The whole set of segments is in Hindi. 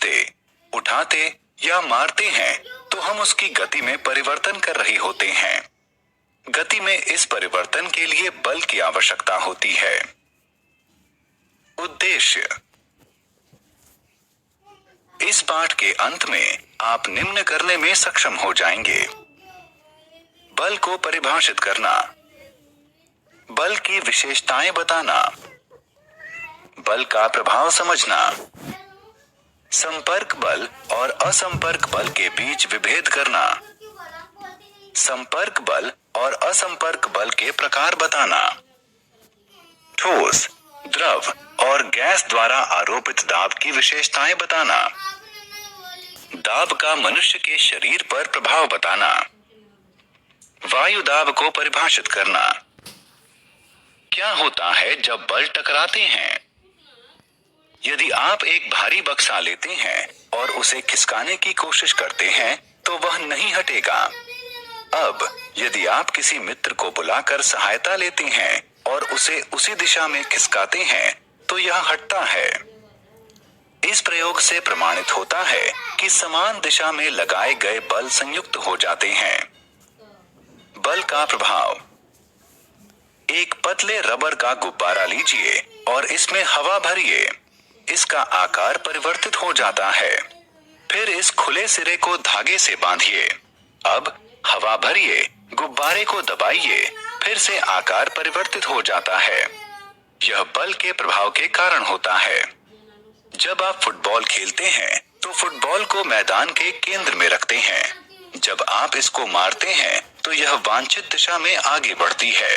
खींचते, उठाते या मारते हैं तो हम उसकी गति में परिवर्तन कर रहे होते हैं। गति में इस परिवर्तन के लिए बल की आवश्यकता होती है। उद्देश्य। इस पाठ के अंत में आप निम्न करने में सक्षम हो जाएंगे। बल को परिभाषित करना, बल की विशेषताएं बताना, बल का प्रभाव समझना, संपर्क बल और असंपर्क बल के बीच विभेद करना, संपर्क बल और असंपर्क बल के प्रकार बताना, ठोस, द्रव और गैस द्वारा आरोपित दाब की विशेषताएं बताना, दाब का मनुष्य के शरीर पर प्रभाव बताना, वायु दाब को परिभाषित करना। क्या होता है जब बल टकराते हैं? यदि आप एक भारी बक्सा लेते हैं और उसे खिसकाने की कोशिश करते हैं तो वह नहीं हटेगा। अब यदि आप किसी मित्र को बुलाकर सहायता लेते हैं और उसे उसी दिशा में खिसकाते हैं तो यह हटता है। इस प्रयोग से प्रमाणित होता है कि समान दिशा में लगाए गए बल संयुक्त हो जाते हैं। बल का प्रभाव। एक पतले रबर का गुब्बारा लीजिए और इसमें हवा भरिए। इसका आकार परिवर्तित हो जाता है। फिर इस खुले सिरे को धागे से बांधिए। अब हवा भरिए, गुब्बारे को दबाइए, फिर से आकार परिवर्तित हो जाता है। यह बल के प्रभाव के कारण होता है। जब आप फुटबॉल खेलते हैं तो फुटबॉल को मैदान के केंद्र में रखते हैं। जब आप इसको मारते हैं तो यह वांछित दिशा में आगे बढ़ती है।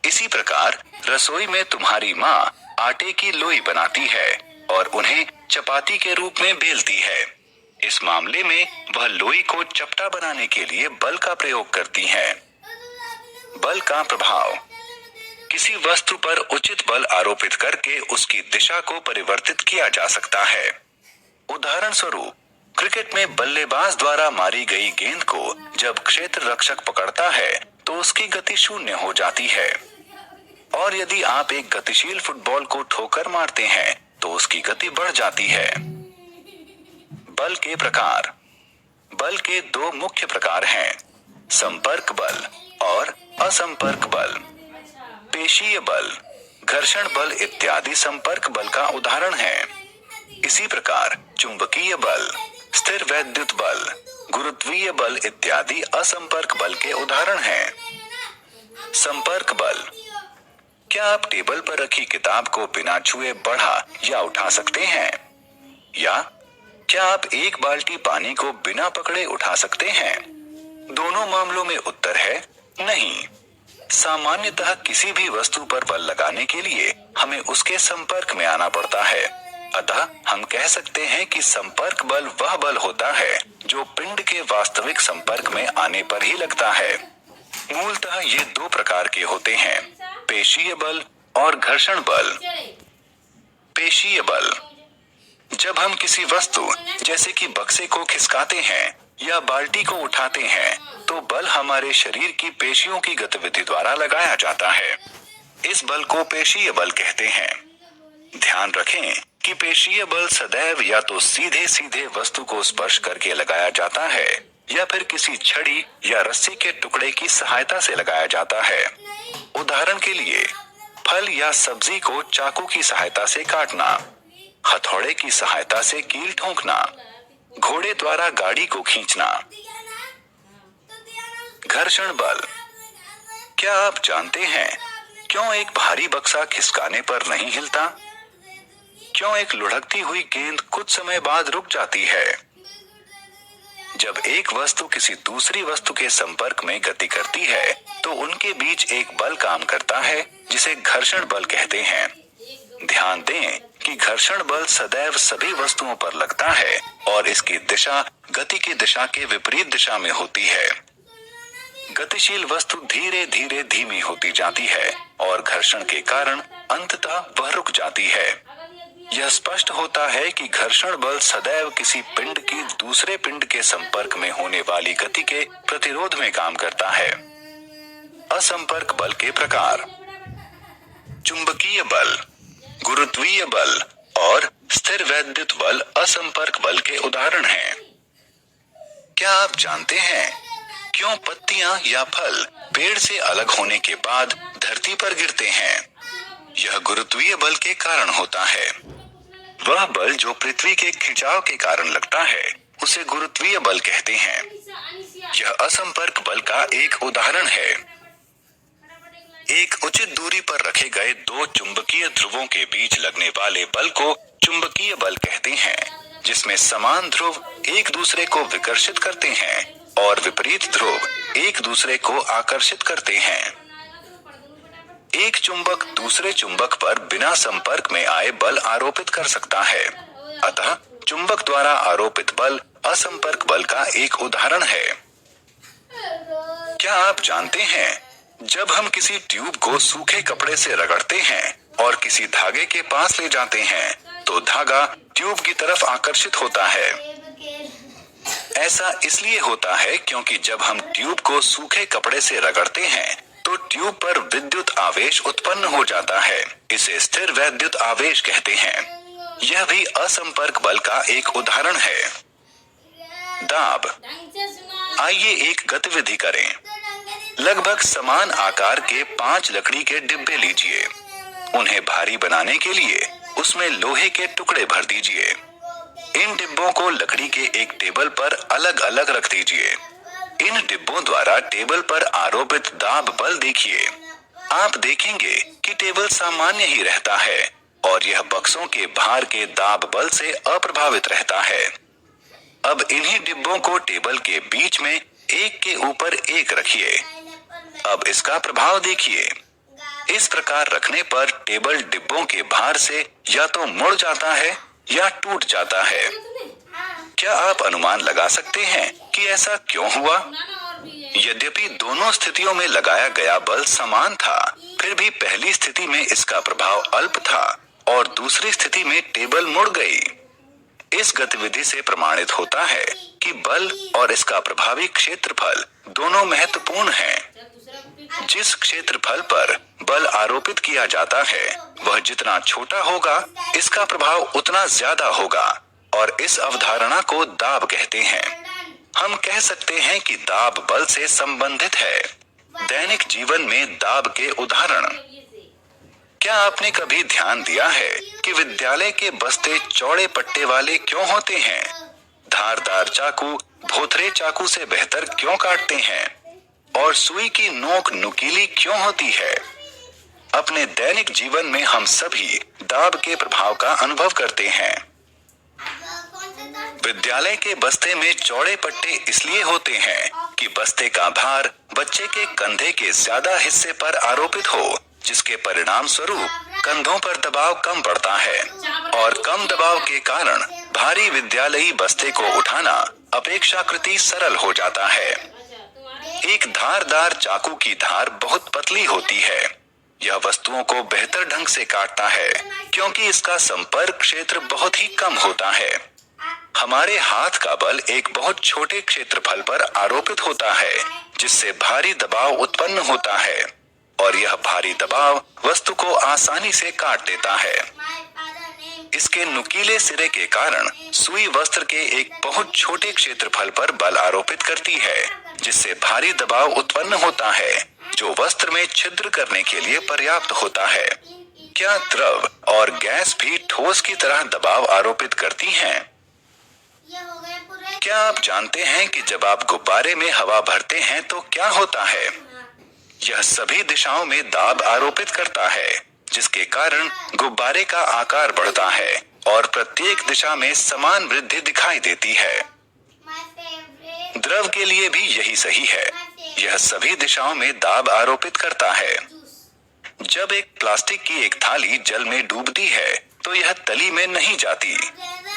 इसी प्रकार रसोई में तुम्हारी माँ आटे की लोई बनाती है और उन्हें चपाती के रूप में बेलती है। इस मामले में वह लोई को चपटा बनाने के लिए बल का प्रयोग करती है। बल का प्रभाव। किसी वस्तु पर उचित बल आरोपित करके उसकी दिशा को परिवर्तित किया जा सकता है। उदाहरण स्वरूप, क्रिकेट में बल्लेबाज द्वारा मारी गई गेंद को जब क्षेत्र रक्षक पकड़ता है तो उसकी गति शून्य हो जाती है। और यदि आप एक गतिशील फुटबॉल को ठोकर मारते हैं तो उसकी गति बढ़ जाती है। बल के प्रकार। बल के दो मुख्य प्रकार हैं, संपर्क बल और असंपर्क बल। पेशीय बल, घर्षण बल इत्यादि संपर्क बल का उदाहरण है। इसी प्रकार चुंबकीय बल, स्थिर वैद्युत बल, गुरुत्वीय बल इत्यादि असंपर्क बल के उदाहरण हैं। संपर्क बल। क्या आप टेबल पर रखी किताब को बिना छुए बढ़ा या उठा सकते हैं? या क्या आप एक बाल्टी पानी को बिना पकड़े उठा सकते हैं? दोनों मामलों में उत्तर है नहीं। सामान्यतः किसी भी वस्तु पर बल लगाने के लिए हमें उसके संपर्क में आना पड़ता है। अतः हम कह सकते हैं कि संपर्क बल वह बल होता है जो पिंड के वास्तविक संपर्क में आने पर ही लगता है। मूलतः ये दो प्रकार के होते हैं, पेशीय बल और घर्षण बल। पेशीय बल। जब हम किसी वस्तु जैसे कि बक्से को खिसकाते हैं या बाल्टी को उठाते हैं तो बल हमारे शरीर की पेशियों की गतिविधि द्वारा लगाया जाता है। इस बल को पेशीय बल कहते हैं। ध्यान रखें कि पेशीय बल सदैव या तो सीधे सीधे वस्तु को स्पर्श करके लगाया जाता है या फिर किसी छड़ी या रस्सी के टुकड़े की सहायता से लगाया जाता है। उदाहरण के लिए, फल या सब्जी को चाकू की सहायता से काटना, हथौड़े की सहायता से कील ठोंकना, घोड़े द्वारा गाड़ी को खींचना। घर्षण बल। क्या आप जानते हैं क्यों एक भारी बक्सा खिसकाने पर नहीं हिलता? क्यों एक लुढ़कती हुई गेंद कुछ समय बाद रुक जाती है? जब एक वस्तु किसी दूसरी वस्तु के संपर्क में गति करती है तो उनके बीच एक बल काम करता है जिसे घर्षण बल कहते हैं। ध्यान दें कि घर्षण बल सदैव सभी वस्तुओं पर लगता है और इसकी दिशा गति की दिशा के विपरीत दिशा में होती है। गतिशील वस्तु धीरे धीरे धीमी होती जाती है और घर्षण के कारण अंततः वह रुक जाती है। यह स्पष्ट होता है कि घर्षण बल सदैव किसी पिंड की दूसरे पिंड के संपर्क में होने वाली गति के प्रतिरोध में काम करता है। असंपर्क बल के प्रकार। चुंबकीय बल, गुरुत्वीय बल और स्थिर वैद्युत बल असंपर्क बल के उदाहरण हैं। क्या आप जानते हैं क्यों पत्तियां या फल पेड़ से अलग होने के बाद धरती पर गिरते हैं? यह गुरुत्वीय बल के कारण होता है। वह बल जो पृथ्वी के खिंचाव के कारण लगता है उसे गुरुत्वीय बल कहते हैं। यह असंपर्क बल का एक उदाहरण है। एक उचित दूरी पर रखे गए दो चुंबकीय ध्रुवों के बीच लगने वाले बल को चुंबकीय बल कहते हैं, जिसमें समान ध्रुव एक दूसरे को विकर्षित करते हैं और विपरीत ध्रुव एक दूसरे को आकर्षित करते हैं। एक चुंबक दूसरे चुंबक पर बिना संपर्क में आए बल आरोपित कर सकता है। अतः चुंबक द्वारा आरोपित बल असंपर्क बल का एक उदाहरण है। क्या आप जानते हैं जब हम किसी ट्यूब को सूखे कपड़े से रगड़ते हैं और किसी धागे के पास ले जाते हैं तो धागा ट्यूब की तरफ आकर्षित होता है। ऐसा इसलिए होता है क्योंकि जब हम ट्यूब को सूखे कपड़े से रगड़ते हैं तो ट्यूब पर विद्युत आवेश उत्पन्न हो जाता है। इसे स्थिर वैद्युत आवेश कहते हैं। यह भी असंपर्क बल का एक उदाहरण है। दाब। आइए एक गतिविधि करें। लगभग समान आकार के 5 लकड़ी के डिब्बे लीजिए। उन्हें भारी बनाने के लिए उसमें लोहे के टुकड़े भर दीजिए। इन डिब्बों को लकड़ी के एक टेबल पर अलग अलग रख दीजिए। इन डिब्बों द्वारा टेबल पर आरोपित दाब बल देखिए। आप देखेंगे कि टेबल सामान्य ही रहता है और यह बक्सों के भार के दाब बल से अप्रभावित रहता है। अब इन्हीं डिब्बों को टेबल के बीच में एक के ऊपर एक रखिए। अब इसका प्रभाव देखिए। इस प्रकार रखने पर टेबल डिब्बों के भार से या तो मुड़ जाता है या टूट जाता है। क्या आप अनुमान लगा सकते हैं कि ऐसा क्यों हुआ? यद्यपि दोनों स्थितियों में लगाया गया बल समान था, फिर भी पहली स्थिति में इसका प्रभाव अल्प था और दूसरी स्थिति में टेबल मुड़ गई। इस गतिविधि से प्रमाणित होता है कि बल और इसका प्रभावी क्षेत्रफल दोनों महत्वपूर्ण हैं। जिस क्षेत्रफल पर बल आरोपित किया जाता है वह जितना छोटा होगा इसका प्रभाव उतना ज्यादा होगा और इस अवधारणा को दाब कहते हैं। हम कह सकते हैं कि दाब बल से संबंधित है। दैनिक जीवन में दाब के उदाहरण। क्या आपने कभी ध्यान दिया है कि विद्यालय के बस्ते चौड़े पट्टे वाले क्यों होते हैं? धारदार चाकू भोथरे चाकू से बेहतर क्यों काटते हैं? और सुई की नोक नुकीली क्यों होती है? अपने दैनिक जीवन में हम सभी दाब के प्रभाव का अनुभव करते हैं। विद्यालय के बस्ते में चौड़े पट्टे इसलिए होते हैं कि बस्ते का भार बच्चे के कंधे के ज्यादा हिस्से पर आरोपित हो, जिसके परिणाम स्वरूप कंधों पर दबाव कम पड़ता है और कम दबाव के कारण भारी विद्यालयी बस्ते को उठाना अपेक्षाकृत सरल हो जाता है। एक धारदार चाकू की धार बहुत पतली होती है। यह वस्तुओं को बेहतर ढंग से काटता है क्योंकि इसका संपर्क क्षेत्र बहुत ही कम होता है। हमारे हाथ का बल एक बहुत छोटे क्षेत्रफल पर आरोपित होता है, जिससे भारी दबाव उत्पन्न होता है और यह भारी दबाव वस्तु को आसानी से काट देता है। इसके नुकीले सिरे के कारण सुई वस्त्र के एक बहुत छोटे क्षेत्रफल पर बल आरोपित करती है, जिससे भारी दबाव उत्पन्न होता है जो वस्त्र में छिद्र करने के लिए पर्याप्त होता है। क्या द्रव और गैस भी ठोस की तरह दबाव आरोपित करती हैं? क्या आप जानते हैं कि जब आप गुब्बारे में हवा भरते हैं तो क्या होता है? यह सभी दिशाओं में दाब आरोपित करता है, जिसके कारण गुब्बारे का आकार बढ़ता है और प्रत्येक दिशा में समान वृद्धि दिखाई देती है। द्रव के लिए भी यही सही है। यह सभी दिशाओं में दाब आरोपित करता है। जब एक प्लास्टिक की एक थाली जल में डूबती है तो यह तली में नहीं जाती।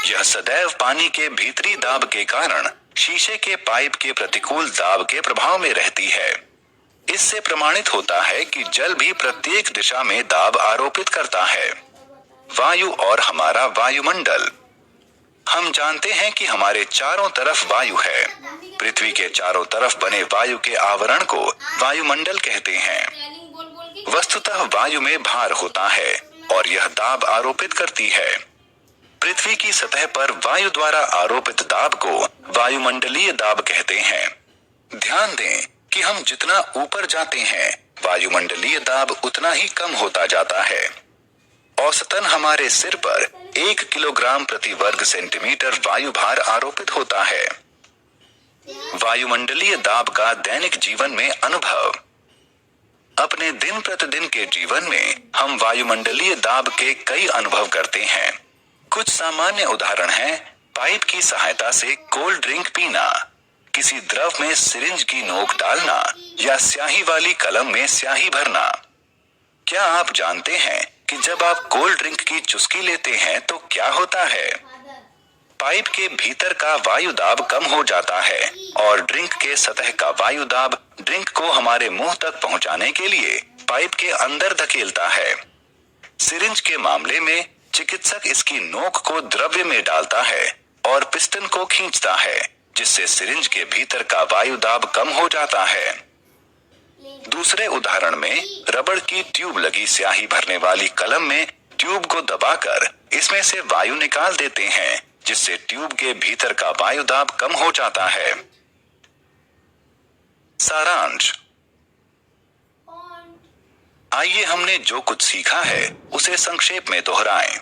यह सदैव पानी के भीतरी दाब के कारण शीशे के पाइप के प्रतिकूल दाब के प्रभाव में रहती है। इससे प्रमाणित होता है कि जल भी प्रत्येक दिशा में दाब आरोपित करता है। वायु और हमारा वायुमंडल। हम जानते हैं कि हमारे चारों तरफ वायु है। पृथ्वी के चारों तरफ बने वायु के आवरण को वायुमंडल कहते हैं। वस्तुतः वायु में भार होता है और यह दाब आरोपित करती है। पृथ्वी की सतह पर वायु द्वारा आरोपित दाब को वायुमंडलीय दाब कहते हैं। ध्यान दें कि हम जितना ऊपर जाते हैं वायुमंडलीय दाब उतना ही कम होता जाता है। औसतन हमारे सिर पर 1 किलोग्राम प्रति वर्ग सेंटीमीटर वायु भार आरोपित होता है। वायुमंडलीय दाब का दैनिक जीवन में अनुभव। अपने दिन प्रतिदिन के जीवन में हम वायुमंडलीय दाब के कई अनुभव करते हैं। कुछ सामान्य उदाहरण हैं पाइप की सहायता से कोल्ड ड्रिंक पीना, किसी द्रव में सिरिंज की नोक डालना या स्याही वाली कलम में स्याही भरना। क्या आप जानते हैं कि जब आप कोल्ड ड्रिंक की चुस्की लेते हैं तो क्या होता है? पाइप के भीतर का वायु दाब कम हो जाता है और ड्रिंक के सतह का वायु दाब ड्रिंक को हमारे मुंह तक पहुंचाने के लिए पाइप के अंदर धकेलता है। सिरिंज के मामले में चिकित्सक इसकी नोक को द्रव्य में डालता है और पिस्टन को खींचता है, जिससे सिरिंज के भीतर का वायु दाब कम हो जाता है। दूसरे उदाहरण में रबड़ की ट्यूब लगी स्याही भरने वाली कलम में ट्यूब को दबाकर इसमें से वायु निकाल देते हैं, जिससे ट्यूब के भीतर का वायु दाब कम हो जाता है। सारांश। आइए हमने जो कुछ सीखा है उसे संक्षेप में दोहराएं।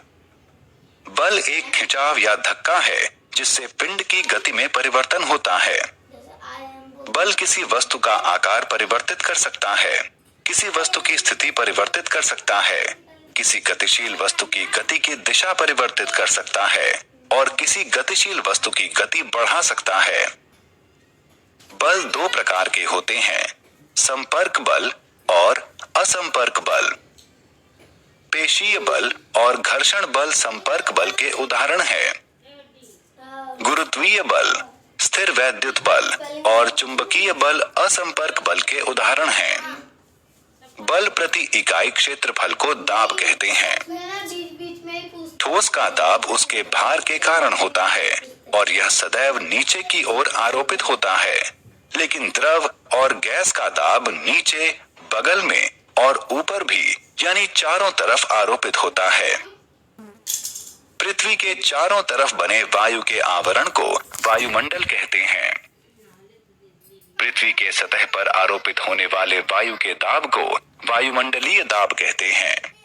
बल एक खिंचाव या धक्का है जिससे पिंड की गति में परिवर्तन होता है। बल किसी वस्तु का आकार परिवर्तित कर सकता है, किसी वस्तु की स्थिति परिवर्तित कर सकता है, किसी गतिशील वस्तु की गति की दिशा परिवर्तित कर सकता है और किसी गतिशील वस्तु की गति बढ़ा सकता है। बल दो प्रकार के होते हैं, संपर्क बल और असंपर्क बल। पेशीय बल और घर्षण बल संपर्क बल के उदाहरण हैं। गुरुत्वीय बल, स्थिर वैद्युत बल और चुंबकीय बल असंपर्क बल के उदाहरण हैं। बल प्रति इकाई क्षेत्रफल को दाब कहते हैं। ठोस का दाब उसके भार के कारण होता है और यह सदैव नीचे की ओर आरोपित होता है, लेकिन द्रव और गैस का दाब नीचे, बगल में और ऊपर भी यानी चारों तरफ आरोपित होता है। पृथ्वी के चारों तरफ बने वायु के आवरण को वायुमंडल कहते हैं। पृथ्वी के सतह पर आरोपित होने वाले वायु के दाब को वायुमंडलीय दाब कहते हैं।